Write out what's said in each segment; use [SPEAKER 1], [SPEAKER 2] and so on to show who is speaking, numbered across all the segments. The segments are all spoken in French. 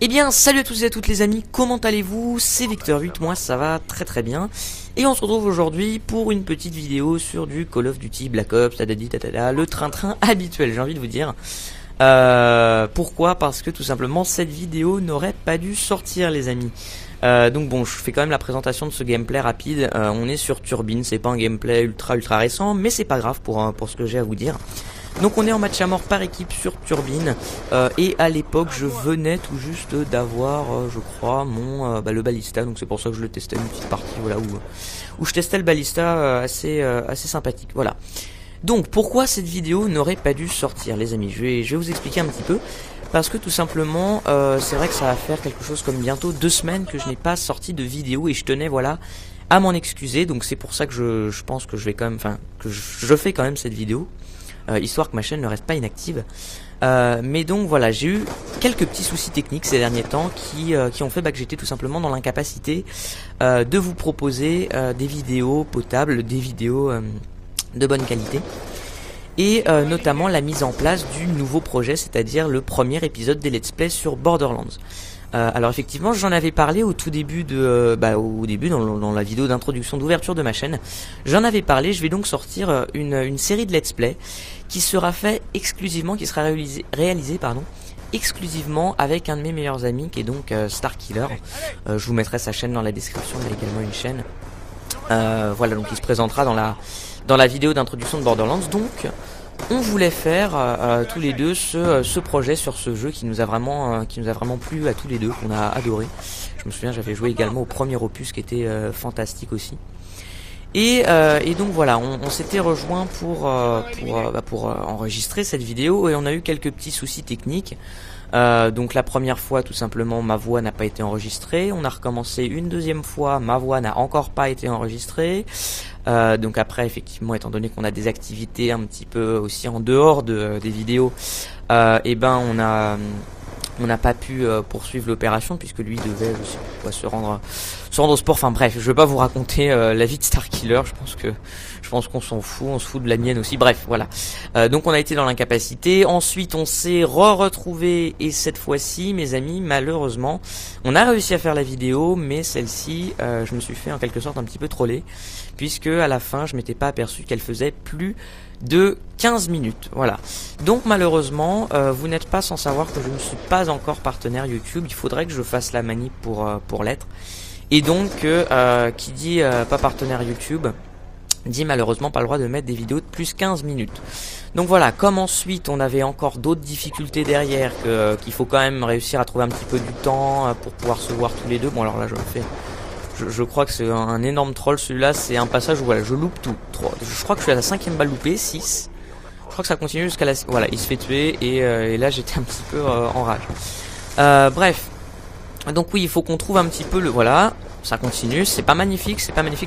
[SPEAKER 1] Eh bien, salut à tous et à toutes les amis, comment allez-vous? C'est Victor8, moi ça va très très bien. Et on se retrouve aujourd'hui pour une petite vidéo sur du Call of Duty Black Ops, le train-train habituel, j'ai envie de vous dire. Pourquoi? Parce que tout simplement cette vidéo n'aurait pas dû sortir les amis. Donc bon, je fais quand même la présentation de ce gameplay rapide. On est sur Turbine, c'est pas un gameplay ultra récent, mais c'est pas grave pour ce que j'ai à vous dire. Donc on est en match à mort par équipe sur Turbine, et à l'époque je venais tout juste d'avoir, je crois, mon le balista, donc c'est pour ça que je le testais, une petite partie, voilà, où je testais le balista assez sympathique, voilà. Donc pourquoi cette vidéo n'aurait pas dû sortir les amis, je vais vous expliquer un petit peu. Parce que tout simplement, c'est vrai que ça va faire quelque chose comme bientôt 2 semaines que je n'ai pas sorti de vidéo et je tenais voilà à m'en excuser. Donc c'est pour ça que je pense que je vais quand même, que je fais quand même cette vidéo, histoire que ma chaîne ne reste pas inactive. Mais donc voilà, j'ai eu quelques petits soucis techniques ces derniers temps qui ont fait que j'étais tout simplement dans l'incapacité de vous proposer des vidéos potables, des vidéos de bonne qualité. Et notamment la mise en place du nouveau projet, c'est-à-dire le premier épisode des Let's Play sur Borderlands. Alors effectivement, j'en avais parlé au tout début de, dans la vidéo d'introduction d'ouverture de ma chaîne. J'en avais parlé. Je vais donc sortir une série de Let's Play qui sera fait exclusivement, qui sera réalisé exclusivement avec un de mes meilleurs amis, qui est donc Starkiller. Je vous mettrai sa chaîne dans la description. Il y a également une chaîne. Voilà, donc il se présentera dans la vidéo d'introduction de Borderlands. Donc on voulait faire tous les deux ce projet sur ce jeu qui nous a vraiment plu à tous les deux, qu'on a adoré. Je me souviens, j'avais joué également au premier opus qui était fantastique aussi. Et donc voilà, on s'était rejoint pour enregistrer cette vidéo et on a eu quelques petits soucis techniques. Donc la première fois, tout simplement, ma voix n'a pas été enregistrée. On a recommencé une deuxième fois, ma voix n'a encore pas été enregistrée. Donc après, effectivement, étant donné qu'on a des activités un petit peu aussi en dehors des vidéos, on n'a pas pu poursuivre l'opération puisque lui devait, je sais pas quoi, se rendre au sport. Enfin bref, je vais pas vous raconter la vie de Starkiller. Je pense qu'on s'en fout, on se fout de la mienne aussi. Bref, voilà. Donc on a été dans l'incapacité. Ensuite, on s'est retrouvé et cette fois-ci, mes amis, malheureusement, on a réussi à faire la vidéo, mais celle-ci, je me suis fait en quelque sorte un petit peu troller puisque à la fin, je m'étais pas aperçu qu'elle faisait plus de 15 minutes, voilà. Donc malheureusement, vous n'êtes pas sans savoir que je ne suis pas encore partenaire YouTube. Il faudrait que je fasse la manip pour l'être. Et donc, qui dit pas partenaire YouTube, dit malheureusement pas le droit de mettre des vidéos de plus 15 minutes. Donc voilà, comme ensuite on avait encore d'autres difficultés derrière, qu'il faut quand même réussir à trouver un petit peu du temps pour pouvoir se voir tous les deux. Bon alors là je crois que c'est un énorme troll celui-là, c'est un passage où voilà, je loupe tout. Je crois que je suis à la 5e balle loupée, 6. Je crois que ça continue jusqu'à la... Voilà, il se fait tuer et là j'étais un petit peu en rage. Bref. Donc oui, il faut qu'on trouve un petit peu le... Voilà, ça continue, c'est pas magnifique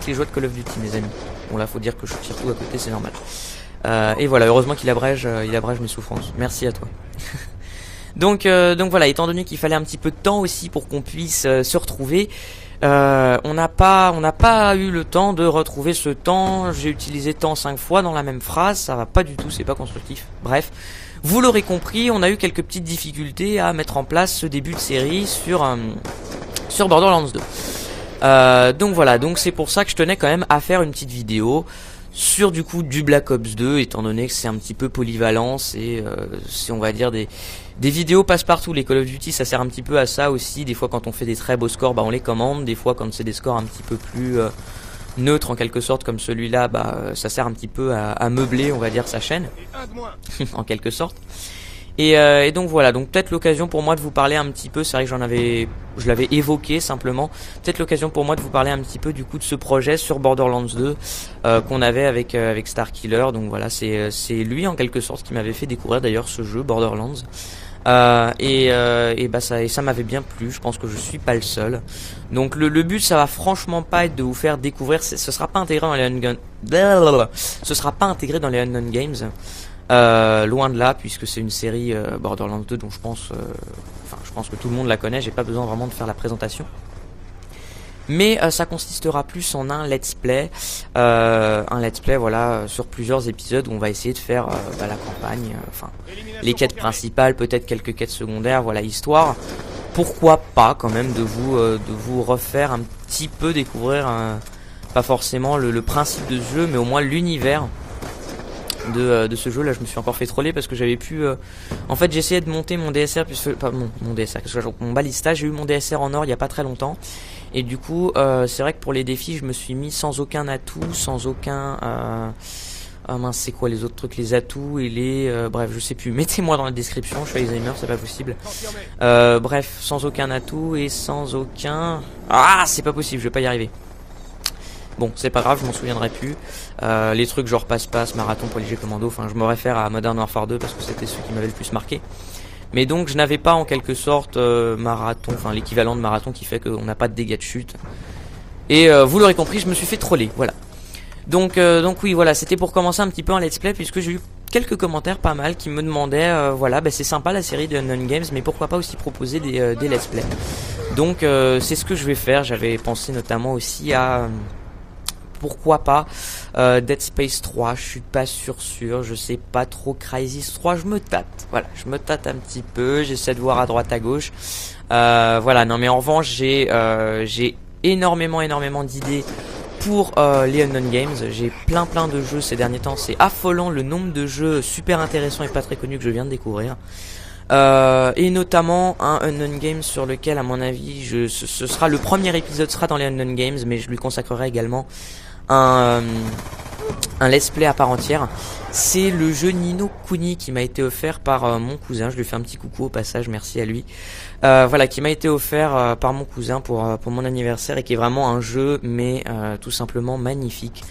[SPEAKER 1] les jeux de Call of Duty mes amis. Bon là faut dire que je tire tout à côté, c'est normal. Et voilà, heureusement qu'il abrège mes souffrances. Merci à toi. Donc voilà, étant donné qu'il fallait un petit peu de temps aussi pour qu'on puisse se retrouver, on n'a pas eu le temps de retrouver ce temps. J'ai utilisé temps 5 fois dans la même phrase, ça va pas du tout, c'est pas constructif. Bref, vous l'aurez compris, on a eu quelques petites difficultés à mettre en place ce début de série sur Borderlands 2. Donc voilà, donc c'est pour ça que je tenais quand même à faire une petite vidéo sur du coup du Black Ops 2, étant donné que c'est un petit peu polyvalent, c'est on va dire des vidéos passe-partout. Les Call of Duty ça sert un petit peu à ça aussi. Des fois quand on fait des très beaux scores, on les commande. Des fois quand c'est des scores un petit peu plus neutres en quelque sorte comme celui-là, ça sert un petit peu à meubler, on va dire, sa chaîne en quelque sorte. Et donc voilà, donc peut-être l'occasion pour moi de vous parler un petit peu, c'est vrai que je l'avais évoqué simplement, peut-être l'occasion pour moi de vous parler un petit peu du coup de ce projet sur Borderlands 2 qu'on avait avec Starkiller. Donc voilà, c'est lui en quelque sorte qui m'avait fait découvrir d'ailleurs ce jeu Borderlands. Ça m'avait bien plu, je pense que je suis pas le seul. Donc le but ça va franchement pas être de vous faire découvrir, ce sera pas intégré dans les Unknown Games. Loin de là, puisque c'est une série Borderlands 2 dont je pense que tout le monde la connaît, j'ai pas besoin vraiment de faire la présentation. Mais ça consistera plus en un let's play, voilà, sur plusieurs épisodes où on va essayer de faire la campagne, les quêtes principales, peut-être quelques quêtes secondaires, voilà, histoire pourquoi pas quand même de vous refaire un petit peu découvrir, pas forcément le principe de ce jeu, mais au moins l'univers de ce jeu. Là je me suis encore fait troller parce que j'avais pu en fait j'essayais de monter mon DSR, puisque pas mon DSR, mon balista. J'ai eu mon DSR en or il y a pas très longtemps, et du coup c'est vrai que pour les défis je me suis mis sans aucun atout, sans aucun ah mince, c'est quoi les autres trucs, les atouts et les bref je sais plus, mettez-moi dans la description, je suis Alzheimer, c'est pas possible. Bref, sans aucun atout et sans aucun, ah c'est pas possible, je vais pas y arriver. Bon, c'est pas grave, je m'en souviendrai plus. Les trucs genre passe-passe, marathon pour les G commando, enfin je me réfère à Modern Warfare 2 parce que c'était ceux qui m'avaient le plus marqué. Mais donc je n'avais pas en quelque sorte marathon, enfin l'équivalent de marathon qui fait qu'on n'a pas de dégâts de chute. Et vous l'aurez compris, je me suis fait troller, voilà. Donc oui, voilà, c'était pour commencer un petit peu un let's play, puisque j'ai eu quelques commentaires pas mal qui me demandaient, voilà, bah c'est sympa la série de Unknown Games, mais pourquoi pas aussi proposer des let's play. Donc c'est ce que je vais faire. J'avais pensé notamment aussi à pourquoi pas Dead Space 3, je suis pas sûr, je sais pas trop. Crysis 3, je me tâte, voilà, je me tâte un petit peu, j'essaie de voir à droite à gauche. Voilà, non mais en revanche j'ai énormément d'idées pour les Unknown Games. J'ai plein de jeux ces derniers temps, c'est affolant le nombre de jeux super intéressants et pas très connus que je viens de découvrir. Et notamment un Unknown Games sur lequel à mon avis ce sera le premier épisode sera dans les Unknown Games, mais je lui consacrerai également un let's play à part entière. C'est le jeu Ni no Kuni qui m'a été offert par mon cousin. Je lui fais un petit coucou au passage, merci à lui. Voilà, qui m'a été offert par mon cousin pour mon anniversaire, et qui est vraiment un jeu mais tout simplement magnifique,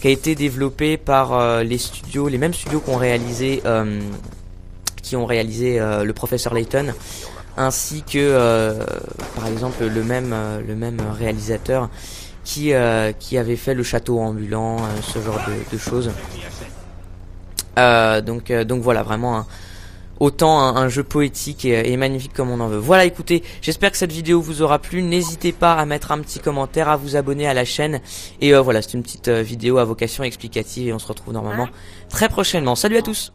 [SPEAKER 1] qui a été développé par les mêmes studios qui ont réalisé le professeur Layton, ainsi que par exemple le même réalisateur qui avait fait le château ambulant, ce genre de choses. Donc voilà, vraiment autant un jeu poétique et magnifique comme on en veut. Voilà, écoutez, j'espère que cette vidéo vous aura plu. N'hésitez pas à mettre un petit commentaire, à vous abonner à la chaîne. Et voilà, c'est une petite vidéo à vocation explicative, et on se retrouve normalement très prochainement. Salut à tous!